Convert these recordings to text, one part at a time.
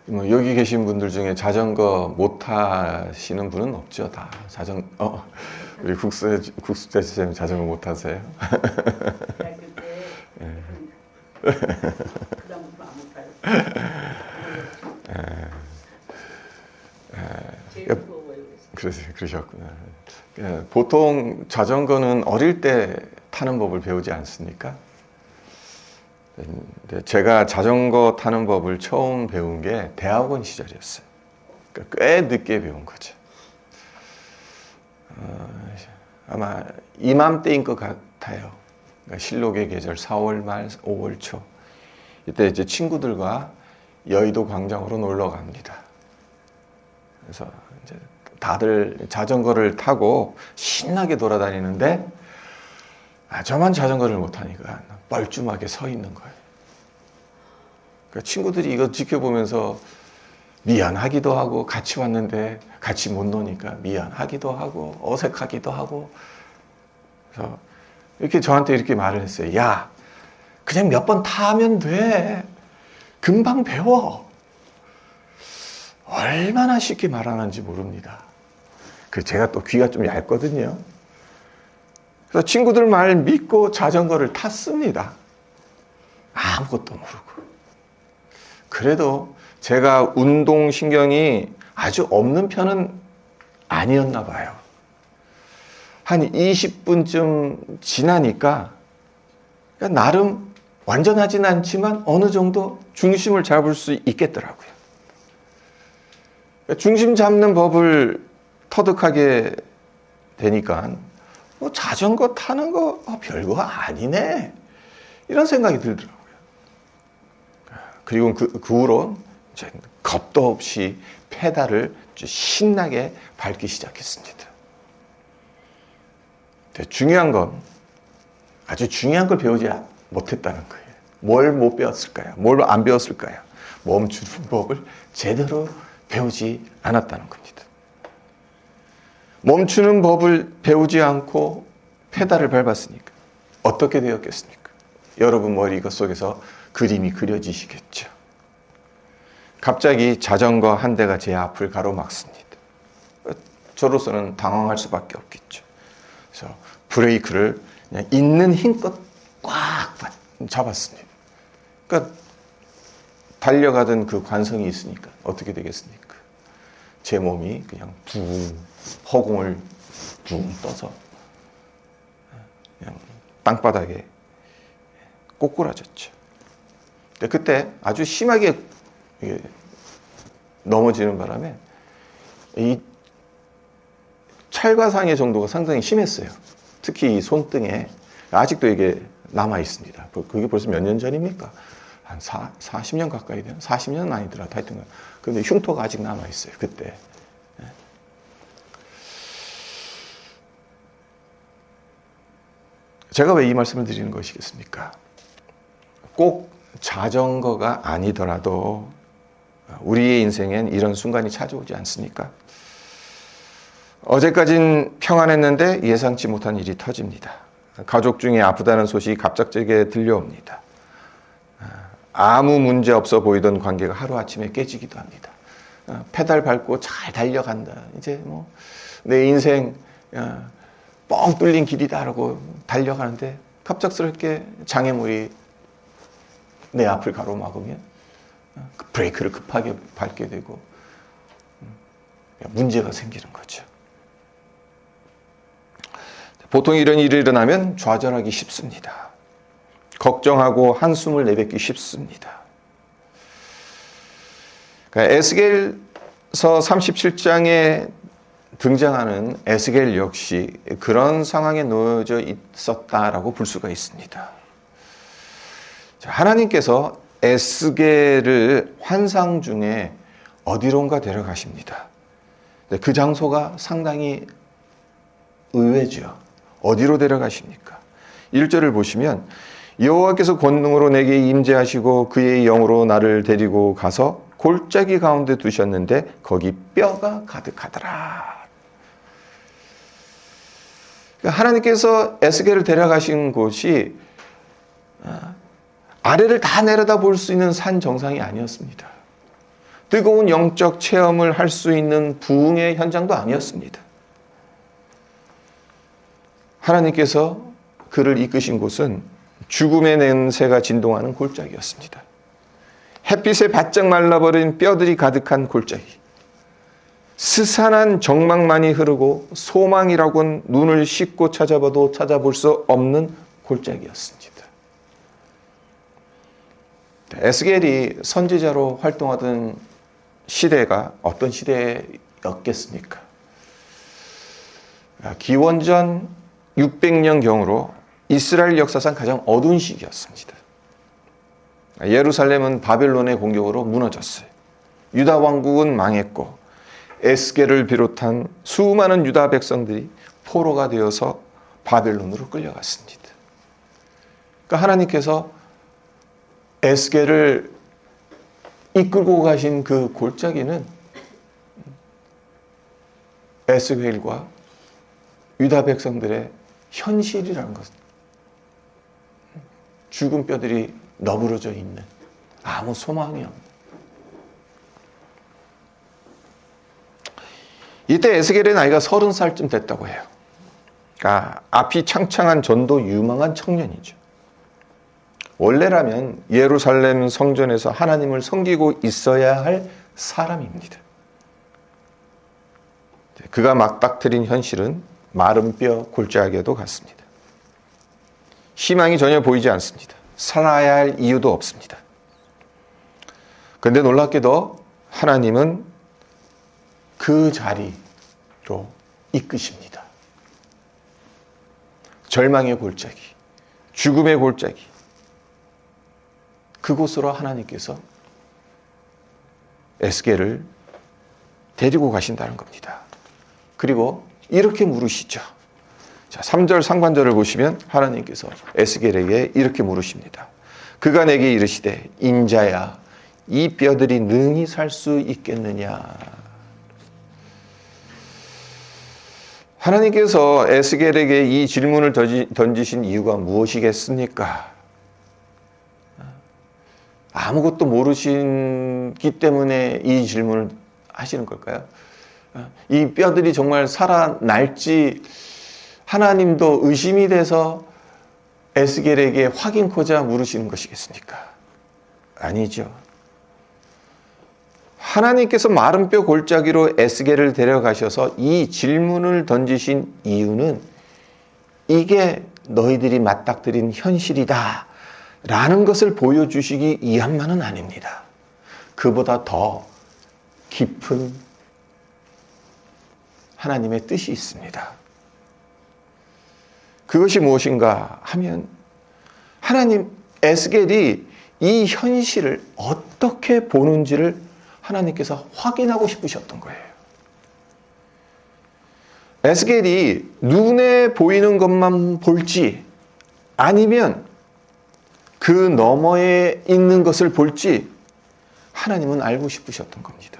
뭐 여기 계신 분들 중에 자전거 못 타시는 분은 없죠. 다 우리 국수자 지사님 자전거 못 타세요? 대학교 때 그다음부터 안 타요. 제일 무거워요. 그러셨구나. 보통 자전거는 어릴 때 타는 법을 배우지 않습니까? 근데 제가 자전거 타는 법을 처음 배운 게 대학원 시절이었어요. 그러니까 꽤 늦게 배운 거죠. 아마 이맘때인 것 같아요. 그러니까 실록의 계절 4월 말 5월 초 이때 이제 친구들과 여의도 광장으로 놀러 갑니다. 그래서 이제 다들 자전거를 타고 신나게 돌아다니는데 저만 자전거를 못 타니까 뻘쭘하게 서 있는 거예요. 그러니까 친구들이 이거 지켜보면서 미안하기도 하고 같이 왔는데 같이 못 노니까 미안하기도 하고 어색하기도 하고 그래서 이렇게 저한테 이렇게 말을 했어요. 야, 그냥 몇 번 타면 돼. 금방 배워. 얼마나 쉽게 말하는지 모릅니다. 그 제가 또 귀가 좀 얇거든요. 그래서 친구들 말 믿고 자전거를 탔습니다. 아무것도 모르고. 그래도 제가 운동신경이 아주 없는 편은 아니었나 봐요. 한 20분쯤 지나니까 나름 완전하진 않지만 어느 정도 중심을 잡을 수 있겠더라고요. 중심 잡는 법을 터득하게 되니까 자전거 타는 거 별거 아니네 이런 생각이 들더라고요. 그리고 그 후로 이제 겁도 없이 페달을 신나게 밟기 시작했습니다. 중요한 건 아주 중요한 걸 배우지 못했다는 거예요. 뭘 못 배웠을까요? 뭘 안 배웠을까요? 멈추는 법을 제대로 배우지 않았다는 겁니다. 멈추는 법을 배우지 않고 페달을 밟았으니까 어떻게 되었겠습니까? 여러분 머리 속에서 그림이 그려지시겠죠. 갑자기 자전거 한 대가 제 앞을 가로막습니다. 저로서는 당황할 수밖에 없겠죠. 그래서 브레이크를 그냥 있는 힘껏 꽉 잡았습니다. 그러니까 달려가던 그 관성이 있으니까 어떻게 되겠습니까? 제 몸이 그냥 허공을 붕 떠서 그냥 땅바닥에 꼬꾸라졌죠. 그때 아주 심하게 넘어지는 바람에 이 찰과상의 정도가 상당히 심했어요. 특히 이 손등에 아직도 이게 남아 있습니다. 그게 벌써 몇 년 전입니까? 한 40년 가까이 되나? 40년은 아니더라도 하여튼 근데 흉터가 아직 남아 있어요. 그때. 제가 왜 이 말씀을 드리는 것이겠습니까? 꼭 자전거가 아니더라도 우리의 인생엔 이런 순간이 찾아오지 않습니까? 어제까진 평안했는데 예상치 못한 일이 터집니다. 가족 중에 아프다는 소식이 갑작스레 들려옵니다. 아무 문제 없어 보이던 관계가 하루아침에 깨지기도 합니다. 페달 밟고 잘 달려간다. 이제 내 인생 뻥 뚫린 길이다라고 달려가는데 갑작스럽게 장애물이 내 앞을 가로막으면 브레이크를 급하게 밟게 되고 문제가 생기는 거죠. 보통 이런 일이 일어나면 좌절하기 쉽습니다. 걱정하고 한숨을 내뱉기 쉽습니다. 그러니까 에스겔서 37장에 등장하는 에스겔 역시 그런 상황에 놓여져 있었다라고 볼 수가 있습니다. 하나님께서 에스겔을 환상 중에 어디론가 데려가십니다. 그 장소가 상당히 의외죠. 어디로 데려가십니까? 1절을 보시면 여호와께서 권능으로 내게 임재하시고 그의 영으로 나를 데리고 가서 골짜기 가운데 두셨는데 거기 뼈가 가득하더라. 하나님께서 에스겔을 데려가신 곳이 아래를 다 내려다 볼 수 있는 산 정상이 아니었습니다. 뜨거운 영적 체험을 할 수 있는 부흥의 현장도 아니었습니다. 하나님께서 그를 이끄신 곳은 죽음의 냄새가 진동하는 골짜기였습니다. 햇빛에 바짝 말라버린 뼈들이 가득한 골짜기. 스산한 정막만이 흐르고 소망이라고는 눈을 씻고 찾아봐도 찾아볼 수 없는 골짜기였습니다. 에스겔이 선지자로 활동하던 시대가 어떤 시대였겠습니까? 기원전 600년경으로 이스라엘 역사상 가장 어두운 시기였습니다. 예루살렘은 바벨론의 공격으로 무너졌어요. 유다 왕국은 망했고 에스겔을 비롯한 수많은 유다 백성들이 포로가 되어서 바벨론으로 끌려갔습니다. 그러니까 하나님께서 에스겔을 이끌고 가신 그 골짜기는 에스겔과 유다 백성들의 현실이라는 것. 죽은 뼈들이 너부러져 있는 아무 소망이 없는. 이때 에스겔의 나이가 30살쯤 됐다고 해요. 그러니까 앞이 창창한 전도 유망한 청년이죠. 원래라면 예루살렘 성전에서 하나님을 섬기고 있어야 할 사람입니다. 그가 맞닥뜨린 현실은 마른 뼈 골짜기에도 같습니다. 희망이 전혀 보이지 않습니다. 살아야 할 이유도 없습니다. 그런데 놀랍게도 하나님은 그 자리로 이끄십니다. 절망의 골짜기, 죽음의 골짜기, 그곳으로 하나님께서 에스겔을 데리고 가신다는 겁니다. 그리고 이렇게 물으시죠. 자, 3절 상관절을 보시면 하나님께서 에스겔에게 이렇게 물으십니다. 그가 내게 이르시되 인자야 이 뼈들이 능히 살 수 있겠느냐. 하나님께서 에스겔에게 이 질문을 던지신 이유가 무엇이겠습니까? 아무것도 모르시기 때문에 이 질문을 하시는 걸까요? 이 뼈들이 정말 살아날지 하나님도 의심이 돼서 에스겔에게 확인코자 물으시는 것이겠습니까? 아니죠. 하나님께서 마른 뼈 골짜기로 에스겔을 데려가셔서 이 질문을 던지신 이유는 이게 너희들이 맞닥뜨린 현실이다 라는 것을 보여주시기 위함만은 아닙니다. 그보다 더 깊은 하나님의 뜻이 있습니다. 그것이 무엇인가 하면 하나님 에스겔이 이 현실을 어떻게 보는지를 하나님께서 확인하고 싶으셨던 거예요. 에스겔이 눈에 보이는 것만 볼지 아니면 그 너머에 있는 것을 볼지 하나님은 알고 싶으셨던 겁니다.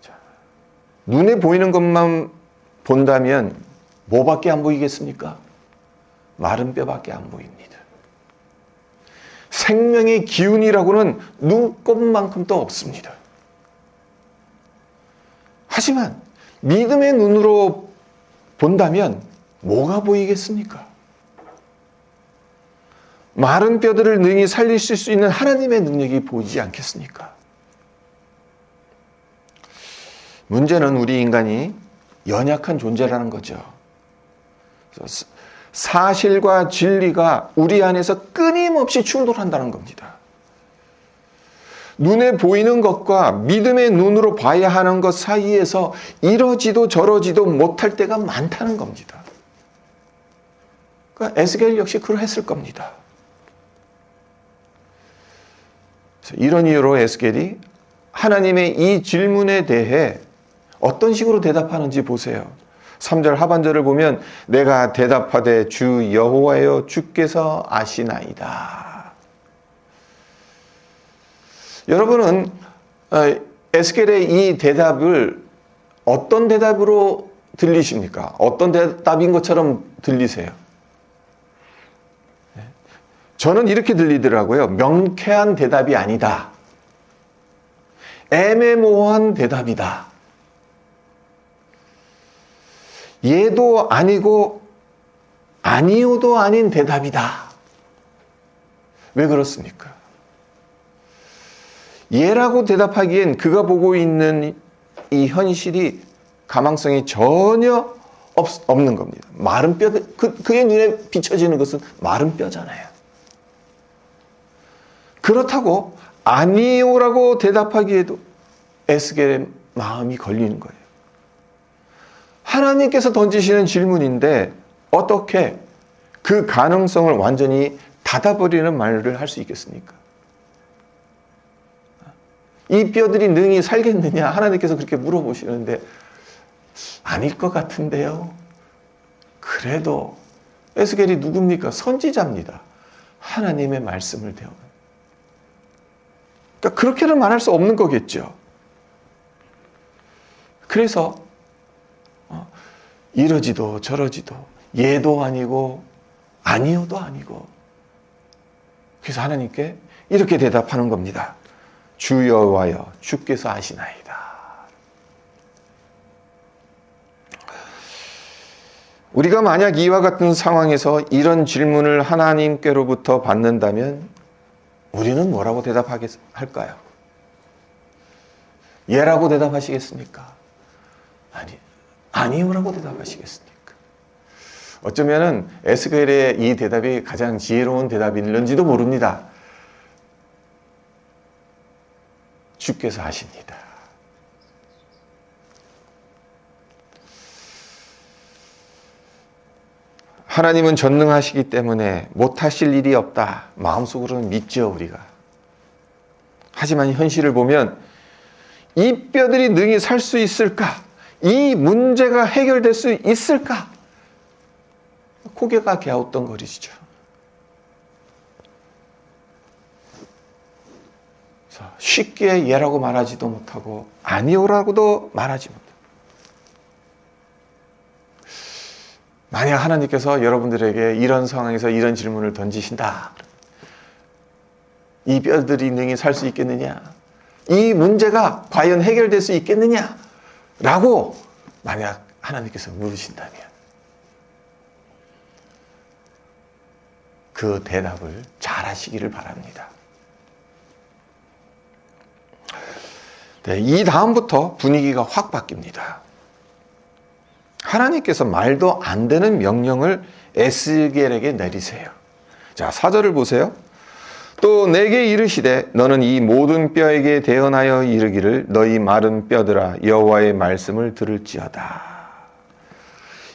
자, 눈에 보이는 것만 본다면 뭐밖에 안 보이겠습니까? 마른 뼈밖에 안 보입니다. 생명의 기운이라고는 눈꼽만큼도 없습니다. 하지만 믿음의 눈으로 본다면 뭐가 보이겠습니까? 마른 뼈들을 능히 살리실 수 있는 하나님의 능력이 보이지 않겠습니까? 문제는 우리 인간이 연약한 존재라는 거죠. 사실과 진리가 우리 안에서 끊임없이 충돌한다는 겁니다. 눈에 보이는 것과 믿음의 눈으로 봐야 하는 것 사이에서 이러지도 저러지도 못할 때가 많다는 겁니다. 그러니까 에스겔 역시 그러했을 겁니다. 이런 이유로 에스겔이 하나님의 이 질문에 대해 어떤 식으로 대답하는지 보세요. 3절 하반절을 보면 내가 대답하되 주 여호와여 주께서 아시나이다. 여러분은 에스겔의 이 대답을 어떤 대답으로 들리십니까? 어떤 대답인 것처럼 들리세요? 저는 이렇게 들리더라고요. 명쾌한 대답이 아니다. 애매모호한 대답이다. 예도 아니고 아니요도 아닌 대답이다. 왜 그렇습니까? 예라고 대답하기엔 그가 보고 있는 이 현실이 가망성이 전혀 없는 겁니다. 마른 뼈, 그의 눈에 비춰지는 것은 마른 뼈잖아요. 그렇다고 아니요라고 대답하기에도 에스겔의 마음이 걸리는 거예요. 하나님께서 던지시는 질문인데 어떻게 그 가능성을 완전히 닫아버리는 말을 할 수 있겠습니까? 이 뼈들이 능히 살겠느냐? 하나님께서 그렇게 물어보시는데 아닐 것 같은데요. 그래도 에스겔이 누굽니까? 선지자입니다. 하나님의 말씀을 대하는. 그러니까 그렇게는 말할 수 없는 거겠죠. 그래서 이러지도 저러지도 예도 아니고 아니요도 아니고, 그래서 하나님께 이렇게 대답하는 겁니다. 주 여호와여, 주께서 아시나이다. 우리가 만약 이와 같은 상황에서 이런 질문을 하나님께로부터 받는다면 우리는 뭐라고 대답할까요? 예라고 대답하시겠습니까? 아니요라고 대답하시겠습니까? 어쩌면은 에스겔의 이 대답이 가장 지혜로운 대답일는지도 모릅니다. 주께서 아십니다. 하나님은 전능하시기 때문에 못하실 일이 없다. 마음속으로는 믿죠, 우리가. 하지만 현실을 보면 이 뼈들이 능히 살 수 있을까? 이 문제가 해결될 수 있을까? 고개가 갸우뚱거리시죠. 쉽게 예라고 말하지도 못하고 아니오라고도 말하지 못해요. 만약 하나님께서 여러분들에게 이런 상황에서 이런 질문을 던지신다. 이 뼈들이 능히 살 수 있겠느냐? 이 문제가 과연 해결될 수 있겠느냐? 라고 만약 하나님께서 물으신다면 그 대답을 잘 하시기를 바랍니다. 네, 이 다음부터 분위기가 확 바뀝니다. 하나님께서 말도 안 되는 명령을 에스겔에게 내리세요. 자, 4절을 보세요. 또 내게 이르시되 너는 이 모든 뼈에게 대언하여 이르기를 너희 마른 뼈들아 여호와의 말씀을 들을지어다.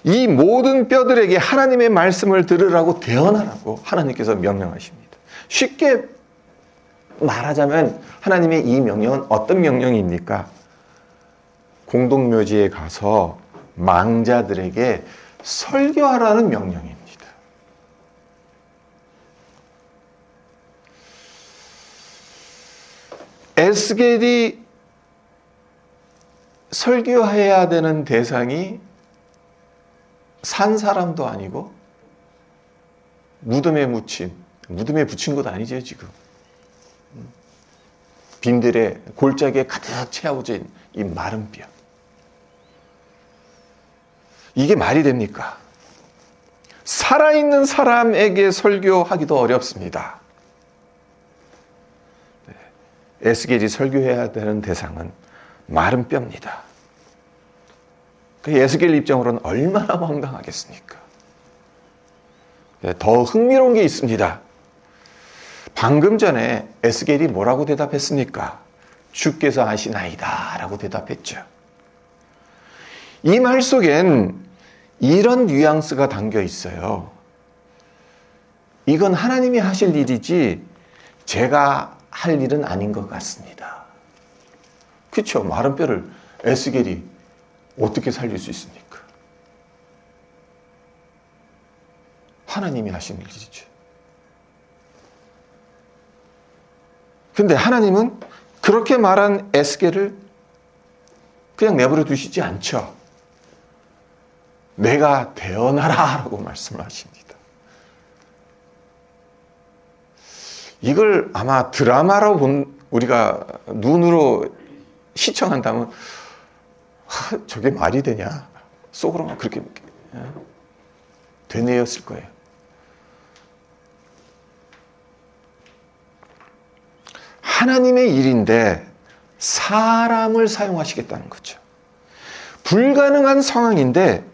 이 모든 뼈들에게 하나님의 말씀을 들으라고 대언하라고 하나님께서 명령하십니다. 쉽게 말하자면 하나님의 이 명령은 어떤 명령입니까? 공동묘지에 가서 망자들에게 설교하라는 명령입니다. 에스겔이 설교해야 되는 대상이 산 사람도 아니고 무덤에 붙인 것 아니죠, 지금. 빈들에 골짜기에 가득 채워진 이 마른 뼈. 이게 말이 됩니까? 살아있는 사람에게 설교하기도 어렵습니다. 에스겔이 설교해야 되는 대상은 마른 뼈입니다. 에스겔 입장으로는 얼마나 황당하겠습니까? 더 흥미로운 게 있습니다. 방금 전에 에스겔이 뭐라고 대답했습니까? 주께서 아시나이다 라고 대답했죠. 이 말 속엔 이런 뉘앙스가 담겨 있어요. 이건 하나님이 하실 일이지 제가 할 일은 아닌 것 같습니다. 그렇죠. 마른 뼈를 에스겔이 어떻게 살릴 수 있습니까? 하나님이 하신 일이죠. 근데 하나님은 그렇게 말한 에스겔을 그냥 내버려 두시지 않죠. 내가 대언하라 라고 말씀을 하십니다. 이걸 아마 드라마로 우리가 눈으로 시청한다면 저게 말이 되냐? 속으로만 그렇게 되뇌었을 거예요. 하나님의 일인데 사람을 사용하시겠다는 거죠. 불가능한 상황인데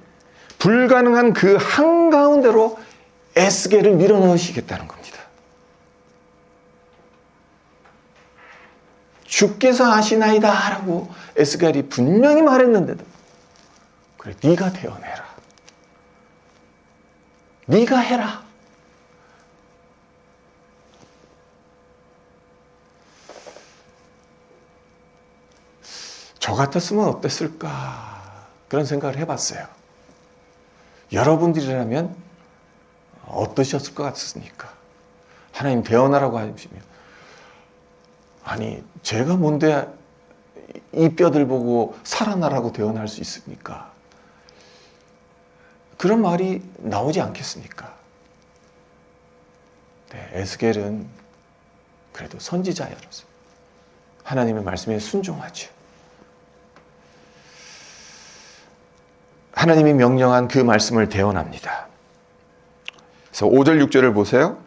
불가능한 그 한가운데로 에스겔을 밀어넣으시겠다는 겁니다. 주께서 아시나이다 라고 에스겔이 분명히 말했는데도 그래, 네가 대언해라. 네가 해라. 저 같았으면 어땠을까 그런 생각을 해봤어요. 여러분들이라면 어떠셨을 것 같습니까? 하나님 대언하라고 하시면 아니 제가 뭔데 이 뼈들 보고 살아나라고 대언할 수 있습니까? 그런 말이 나오지 않겠습니까? 네, 에스겔은 그래도 선지자여서 하나님의 말씀에 순종하죠. 하나님이 명령한 그 말씀을 대언합니다. 그래서 5절 6절을 보세요.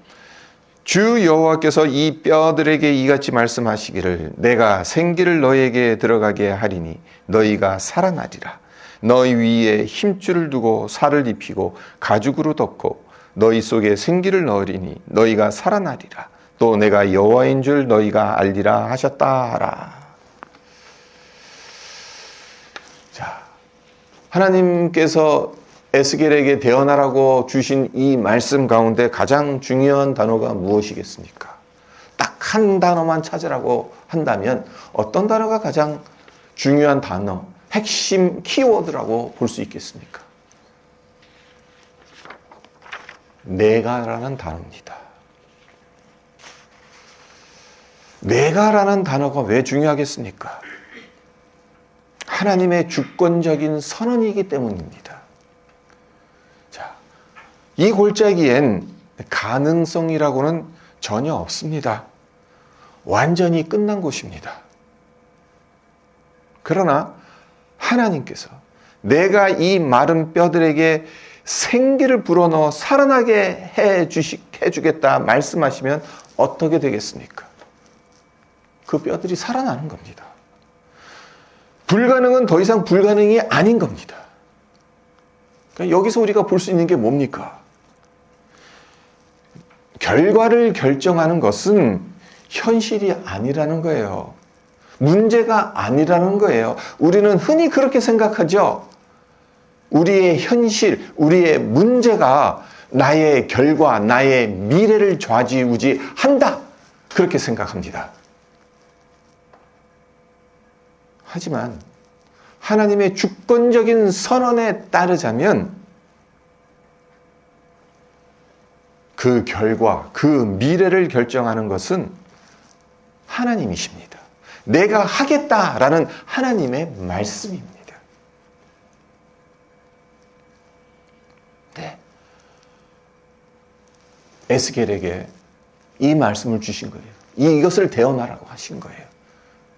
주 여호와께서 이 뼈들에게 이같이 말씀하시기를 내가 생기를 너희에게 들어가게 하리니 너희가 살아나리라. 너희 위에 힘줄을 두고 살을 입히고 가죽으로 덮고 너희 속에 생기를 넣으리니 너희가 살아나리라. 또 내가 여호와인 줄 너희가 알리라 하셨다 하라. 자, 하나님께서 에스겔에게 대언하라고 주신 이 말씀 가운데 가장 중요한 단어가 무엇이겠습니까? 딱 한 단어만 찾으라고 한다면 어떤 단어가 가장 중요한 단어, 핵심 키워드라고 볼 수 있겠습니까? 내가라는 단어입니다. 내가라는 단어가 왜 중요하겠습니까? 하나님의 주권적인 선언이기 때문입니다. 자, 이 골짜기엔 가능성이라고는 전혀 없습니다. 완전히 끝난 곳입니다. 그러나 하나님께서 내가 이 마른 뼈들에게 생기를 불어넣어 살아나게 해주겠다 말씀하시면 어떻게 되겠습니까? 그 뼈들이 살아나는 겁니다. 불가능은 더 이상 불가능이 아닌 겁니다. 그러니까 여기서 우리가 볼 수 있는 게 뭡니까? 결과를 결정하는 것은 현실이 아니라는 거예요. 문제가 아니라는 거예요. 우리는 흔히 그렇게 생각하죠. 우리의 현실, 우리의 문제가 나의 결과, 나의 미래를 좌지우지한다. 그렇게 생각합니다. 하지만 하나님의 주권적인 선언에 따르자면 그 결과, 그 미래를 결정하는 것은 하나님이십니다. 내가 하겠다라는 하나님의 말씀입니다. 네. 에스겔에게 이 말씀을 주신 거예요. 이것을 대언하라고 하신 거예요.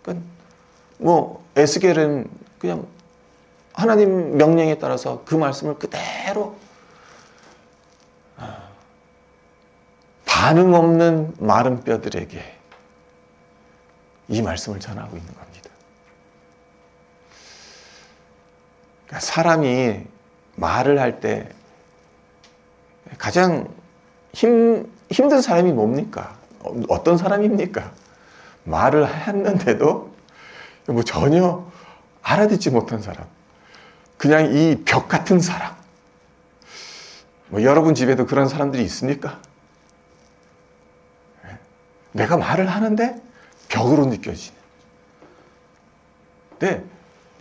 그러니까 에스겔은 그냥 하나님 명령에 따라서 그 말씀을 그대로 반응 없는 마른 뼈들에게 이 말씀을 전하고 있는 겁니다. 그러니까 사람이 말을 할 때 가장 힘든 사람이 뭡니까? 어떤 사람입니까? 말을 했는데도 전혀 알아듣지 못한 사람. 그냥 이 벽 같은 사람. 여러분 집에도 그런 사람들이 있습니까? 내가 말을 하는데 벽으로 느껴지는. 네,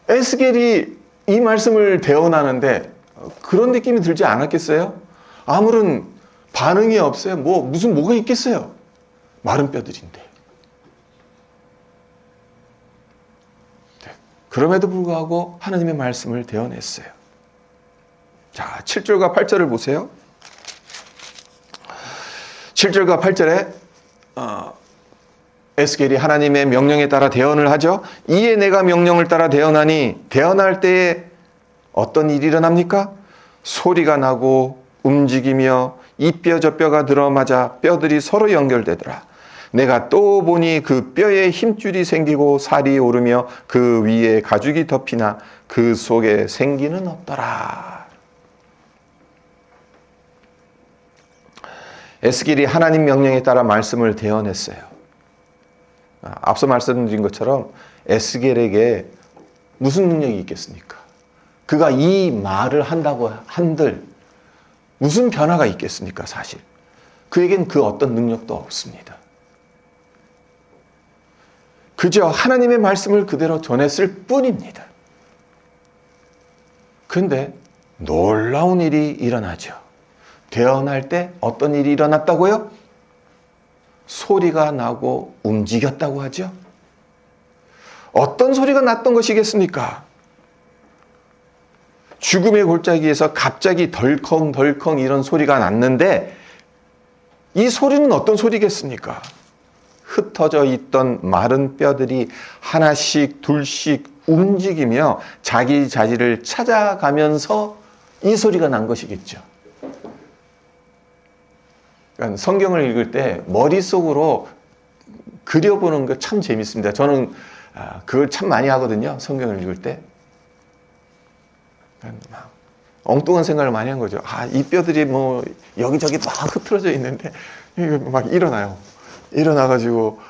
에스겔이 이 말씀을 대언하는데 그런 느낌이 들지 않았겠어요? 아무런 반응이 없어요. 무슨 뭐가 있겠어요? 마른 뼈들인데. 네, 그럼에도 불구하고 하나님의 말씀을 대언했어요. 자, 7절과 8절을 보세요. 7절과 8절에 에스겔이 하나님의 명령에 따라 대언을 하죠. 이에 내가 명령을 따라 대언하니 대언할 때에 어떤 일이 일어납니까? 소리가 나고 움직이며 이 뼈 저 뼈가 들어맞아 뼈들이 서로 연결되더라. 내가 또 보니 그 뼈에 힘줄이 생기고 살이 오르며 그 위에 가죽이 덮이나 그 속에 생기는 없더라. 에스겔이 하나님 명령에 따라 말씀을 대언했어요. 앞서 말씀드린 것처럼 에스겔에게 무슨 능력이 있겠습니까? 그가 이 말을 한다고 한들 무슨 변화가 있겠습니까? 사실 그에겐 그 어떤 능력도 없습니다. 그저 하나님의 말씀을 그대로 전했을 뿐입니다. 그런데 놀라운 일이 일어나죠. 대언할 때 어떤 일이 일어났다고요? 소리가 나고 움직였다고 하죠. 어떤 소리가 났던 것이겠습니까? 죽음의 골짜기에서 갑자기 덜컹덜컹 이런 소리가 났는데 이 소리는 어떤 소리겠습니까? 흩어져 있던 마른 뼈들이 하나씩 둘씩 움직이며 자기 자리를 찾아가면서 이 소리가 난 것이겠죠. 그러니까 성경을 읽을 때 머릿속으로 그려보는 거 참 재밌습니다. 저는 그걸 참 많이 하거든요. 성경을 읽을 때. 막 엉뚱한 생각을 많이 한 거죠. 이 뼈들이 뭐 여기저기 막 흐트러져 있는데 막 일어나요. 일어나가지고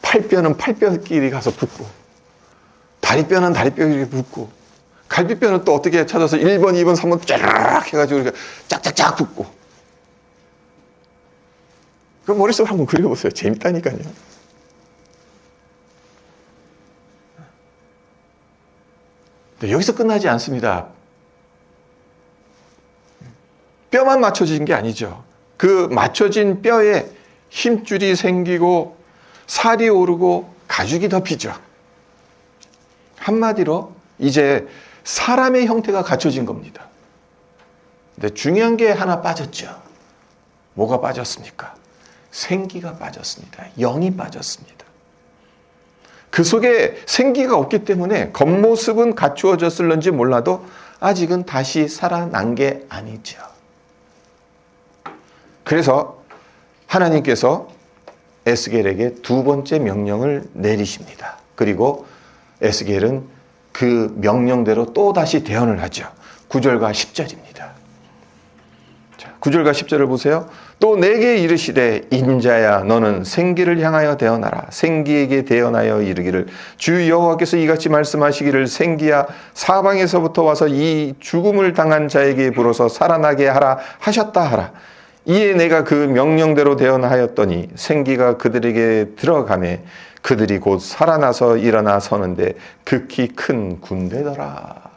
팔뼈는 팔뼈끼리 가서 붙고 다리뼈는 다리뼈끼리 붙고 갈비뼈는 또 어떻게 찾아서 1번, 2번, 3번 쫙 해가지고 이렇게 짝짝짝 붙고 그 머릿속으로 한번 그려보세요. 재밌다니까요. 근데 여기서 끝나지 않습니다. 뼈만 맞춰진 게 아니죠. 그 맞춰진 뼈에 힘줄이 생기고 살이 오르고 가죽이 덮이죠. 한마디로 이제 사람의 형태가 갖춰진 겁니다. 근데 중요한 게 하나 빠졌죠. 뭐가 빠졌습니까? 생기가 빠졌습니다. 영이 빠졌습니다. 그 속에 생기가 없기 때문에 겉모습은 갖추어졌을런지 몰라도 아직은 다시 살아난 게 아니죠. 그래서 하나님께서 에스겔에게 두 번째 명령을 내리십니다. 그리고 에스겔은 그 명령대로 또다시 대언을 하죠. 9절과 10절입니다. 자, 9절과 10절을 보세요. 또 내게 이르시되 인자야 너는 생기를 향하여 대언하라. 생기에게 대언하여 이르기를 주 여호와께서 이같이 말씀하시기를 생기야 사방에서부터 와서 이 죽음을 당한 자에게 불어서 살아나게 하라 하셨다 하라. 이에 내가 그 명령대로 대언하였더니 생기가 그들에게 들어가매 그들이 곧 살아나서 일어나 서는데 극히 큰 군대더라.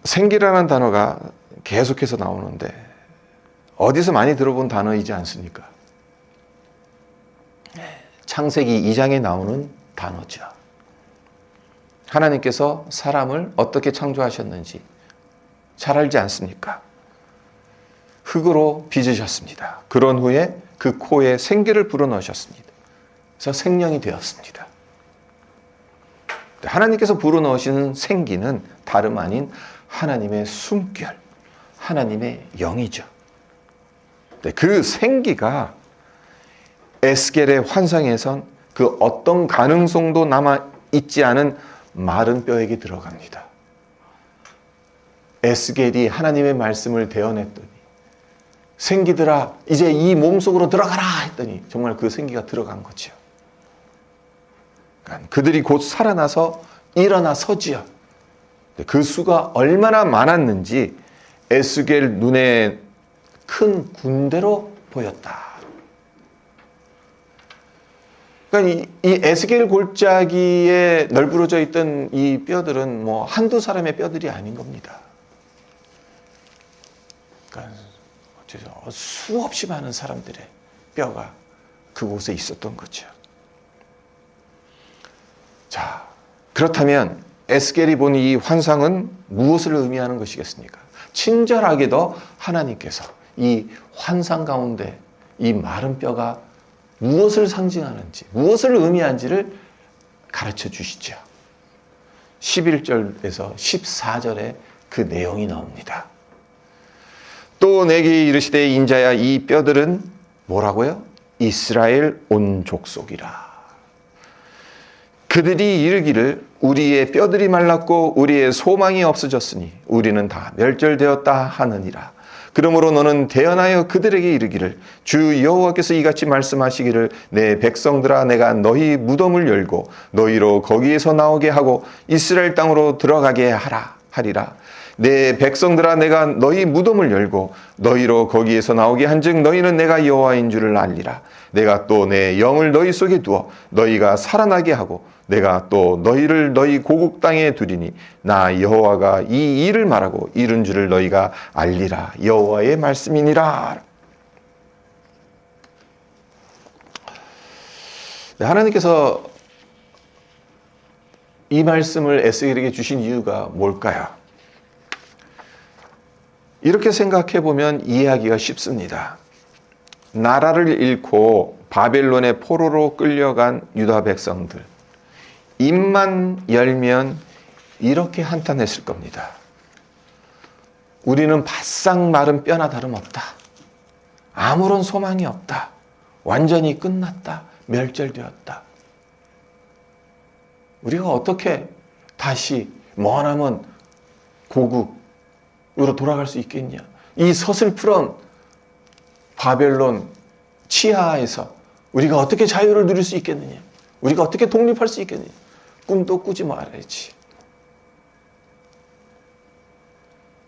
생기라는 단어가 계속해서 나오는데 어디서 많이 들어본 단어이지 않습니까? 창세기 2장에 나오는 단어죠. 하나님께서 사람을 어떻게 창조하셨는지 잘 알지 않습니까? 흙으로 빚으셨습니다. 그런 후에 그 코에 생기를 불어넣으셨습니다. 그래서 생명이 되었습니다. 하나님께서 불어넣으시는 생기는 다름 아닌 하나님의 숨결, 하나님의 영이죠. 그 생기가 에스겔의 환상에선 그 어떤 가능성도 남아있지 않은 마른 뼈에게 들어갑니다. 에스겔이 하나님의 말씀을 대언했더니 생기들아 이제 이 몸속으로 들어가라 했더니 정말 그 생기가 들어간 거죠. 그러니까 그들이 곧 살아나서 일어나 서지요. 그 수가 얼마나 많았는지 에스겔 눈에 큰 군대로 보였다. 그러니까 이 에스겔 골짜기에 널브러져 있던 이 뼈들은 뭐 한두 사람의 뼈들이 아닌 겁니다. 그러니까 수없이 많은 사람들의 뼈가 그곳에 있었던 거죠. 자, 그렇다면 에스겔이 본 이 환상은 무엇을 의미하는 것이겠습니까? 친절하게도 하나님께서 이 환상 가운데 이 마른 뼈가 무엇을 상징하는지, 무엇을 의미하는지를 가르쳐 주시죠. 11절에서 14절에 그 내용이 나옵니다. 또 내게 이르시되 인자야 이 뼈들은 뭐라고요? 이스라엘 온 족속이라. 그들이 이르기를 우리의 뼈들이 말랐고 우리의 소망이 없어졌으니 우리는 다 멸절되었다 하느니라. 그러므로 너는 대언하여 그들에게 이르기를 주 여호와께서 이같이 말씀하시기를 내 백성들아 내가 너희 무덤을 열고 너희로 거기에서 나오게 하고 이스라엘 땅으로 들어가게 하리라. 내 백성들아 내가 너희 무덤을 열고 너희로 거기에서 나오게 한즉 너희는 내가 여호와인 줄을 알리라. 내가 또 내 영을 너희 속에 두어 너희가 살아나게 하고 내가 또 너희를 너희 고국 땅에 두리니 나 여호와가 이 일을 말하고 이룬 줄을 너희가 알리라. 여호와의 말씀이니라. 하나님께서 이 말씀을 에스겔에게 주신 이유가 뭘까요? 이렇게 생각해 보면 이해하기가 쉽습니다. 나라를 잃고 바벨론의 포로로 끌려간 유다 백성들, 입만 열면 이렇게 한탄했을 겁니다. 우리는 바싹 마른 뼈나 다름없다. 아무런 소망이 없다. 완전히 끝났다. 멸절되었다. 우리가 어떻게 다시 머나먼 고국으로 돌아갈 수 있겠냐? 이 서슬프런 바벨론 치하에서 우리가 어떻게 자유를 누릴 수 있겠느냐? 우리가 어떻게 독립할 수 있겠느냐? 꿈도 꾸지 말아야지.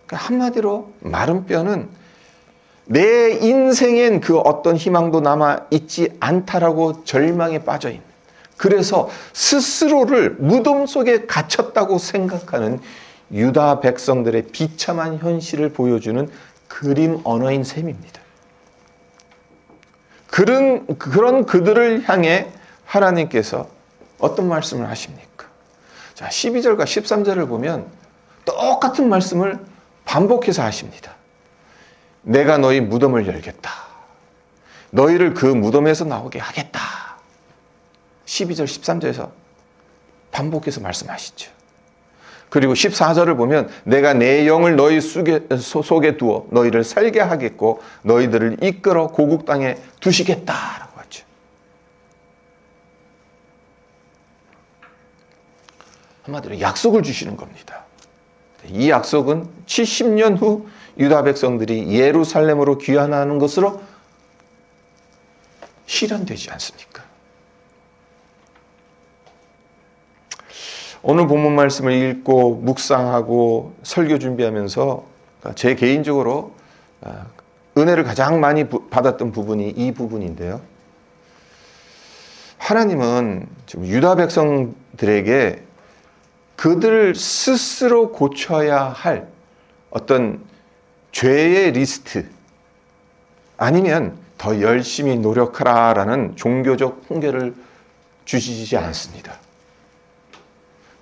그러니까 한마디로 마른 뼈는 내 인생엔 그 어떤 희망도 남아 있지 않다라고 절망에 빠져 있는, 그래서 스스로를 무덤 속에 갇혔다고 생각하는 유다 백성들의 비참한 현실을 보여주는 그림 언어인 셈입니다. 그런 그들을 향해 하나님께서 어떤 말씀을 하십니까? 자, 12절과 13절을 보면 똑같은 말씀을 반복해서 하십니다. 내가 너희 무덤을 열겠다. 너희를 그 무덤에서 나오게 하겠다. 12절, 13절에서 반복해서 말씀하시죠. 그리고 14절을 보면 내가 내 영을 너희 속에 두어 너희를 살게 하겠고 너희들을 이끌어 고국 땅에 두시겠다라고 하죠. 한마디로 약속을 주시는 겁니다. 이 약속은 70년 후 유다 백성들이 예루살렘으로 귀환하는 것으로 실현되지 않습니까? 오늘 본문 말씀을 읽고 묵상하고 설교 준비하면서 제 개인적으로 은혜를 가장 많이 받았던 부분이 이 부분인데요. 하나님은 지금 유다 백성들에게 그들 스스로 고쳐야 할 어떤 죄의 리스트, 아니면 더 열심히 노력하라라는 종교적 훈계를 주시지 않습니다.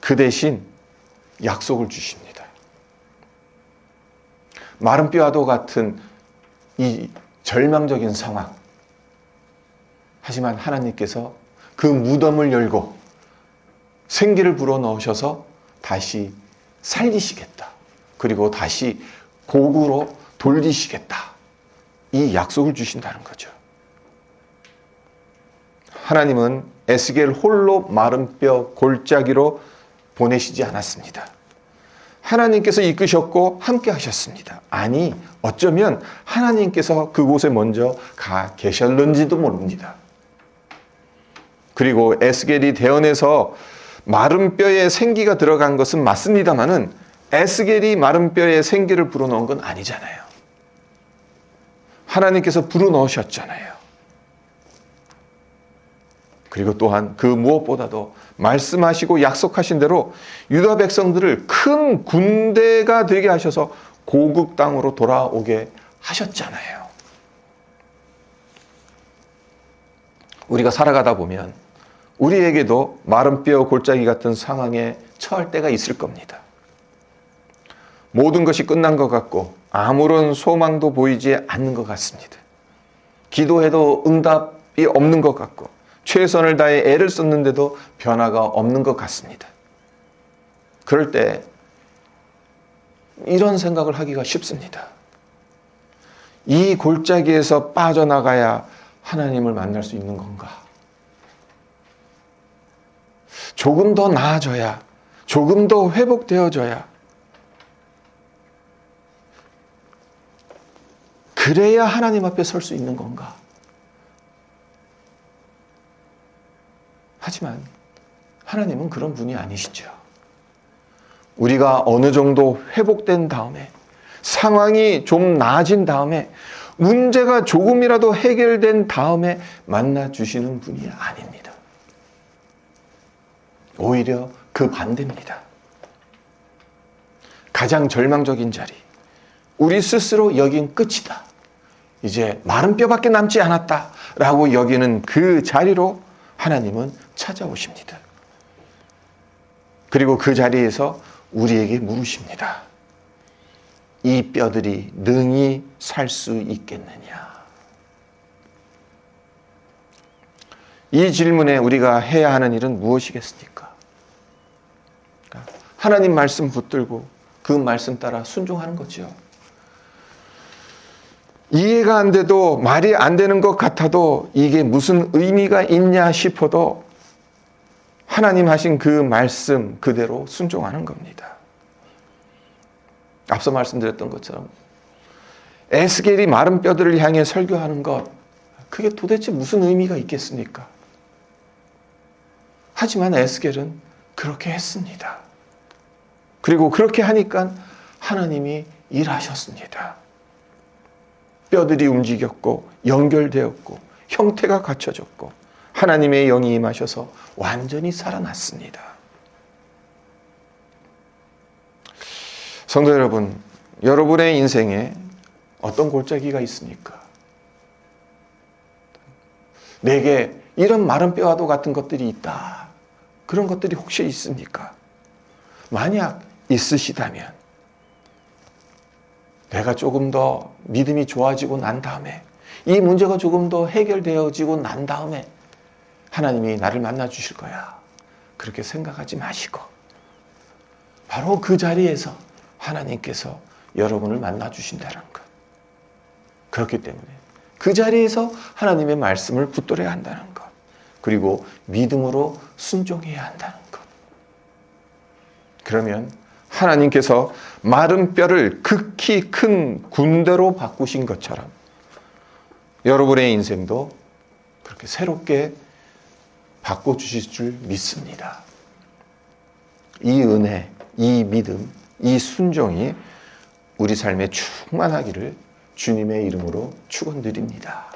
그 대신 약속을 주십니다. 마른 뼈와도 같은 이 절망적인 상황, 하지만 하나님께서 그 무덤을 열고 생기를 불어넣으셔서 다시 살리시겠다. 그리고 다시 고국으로 돌리시겠다. 이 약속을 주신다는 거죠. 하나님은 에스겔 홀로 마른 뼈 골짜기로 보내시지 않았습니다. 하나님께서 이끄셨고 함께 하셨습니다. 아니, 어쩌면 하나님께서 그곳에 먼저 가 계셨는지도 모릅니다. 그리고 에스겔이 대언해서 마른 뼈에 생기가 들어간 것은 맞습니다만은 에스겔이 마른 뼈에 생기를 불어넣은 건 아니잖아요. 하나님께서 불어넣으셨잖아요. 그리고 또한 그 무엇보다도 말씀하시고 약속하신 대로 유다 백성들을 큰 군대가 되게 하셔서 고국 땅으로 돌아오게 하셨잖아요. 우리가 살아가다 보면 우리에게도 마른 뼈 골짜기 같은 상황에 처할 때가 있을 겁니다. 모든 것이 끝난 것 같고 아무런 소망도 보이지 않는 것 같습니다. 기도해도 응답이 없는 것 같고 최선을 다해 애를 썼는데도 변화가 없는 것 같습니다. 그럴 때 이런 생각을 하기가 쉽습니다. 이 골짜기에서 빠져나가야 하나님을 만날 수 있는 건가? 조금 더 나아져야, 조금 더 회복되어져야, 그래야 하나님 앞에 설 수 있는 건가? 하지만 하나님은 그런 분이 아니시죠. 우리가 어느 정도 회복된 다음에, 상황이 좀 나아진 다음에, 문제가 조금이라도 해결된 다음에 만나주시는 분이 아닙니다. 오히려 그 반대입니다. 가장 절망적인 자리, 우리 스스로 여긴 끝이다, 이제 마른 뼈밖에 남지 않았다 라고 여기는 그 자리로 하나님은 찾아오십니다. 그리고 그 자리에서 우리에게 물으십니다. 이 뼈들이 능히 살 수 있겠느냐? 이 질문에 우리가 해야 하는 일은 무엇이겠습니까? 하나님 말씀 붙들고 그 말씀 따라 순종하는 거죠. 이해가 안 돼도, 말이 안 되는 것 같아도 이게 무슨 의미가 있냐 싶어도 하나님 하신 그 말씀 그대로 순종하는 겁니다. 앞서 말씀드렸던 것처럼 에스겔이 마른 뼈들을 향해 설교하는 것, 그게 도대체 무슨 의미가 있겠습니까? 하지만 에스겔은 그렇게 했습니다. 그리고 그렇게 하니까 하나님이 일하셨습니다. 뼈들이 움직였고 연결되었고 형태가 갖춰졌고 하나님의 영이 임하셔서 완전히 살아났습니다. 성도 여러분, 여러분의 인생에 어떤 골짜기가 있습니까? 내게 이런 마른 뼈와도 같은 것들이 있다, 그런 것들이 혹시 있습니까? 만약 있으시다면 내가 조금 더 믿음이 좋아지고 난 다음에, 이 문제가 조금 더 해결되어지고 난 다음에 하나님이 나를 만나 주실 거야, 그렇게 생각하지 마시고 바로 그 자리에서 하나님께서 여러분을 만나 주신다는 것. 그렇기 때문에 그 자리에서 하나님의 말씀을 붙들어야 한다는 것, 그리고 믿음으로 순종해야 한다는 것. 그러면 하나님께서 마른 뼈를 극히 큰 군대로 바꾸신 것처럼 여러분의 인생도 그렇게 새롭게 바꿔주실 줄 믿습니다. 이 은혜, 이 믿음, 이 순종이 우리 삶에 충만하기를 주님의 이름으로 축원드립니다.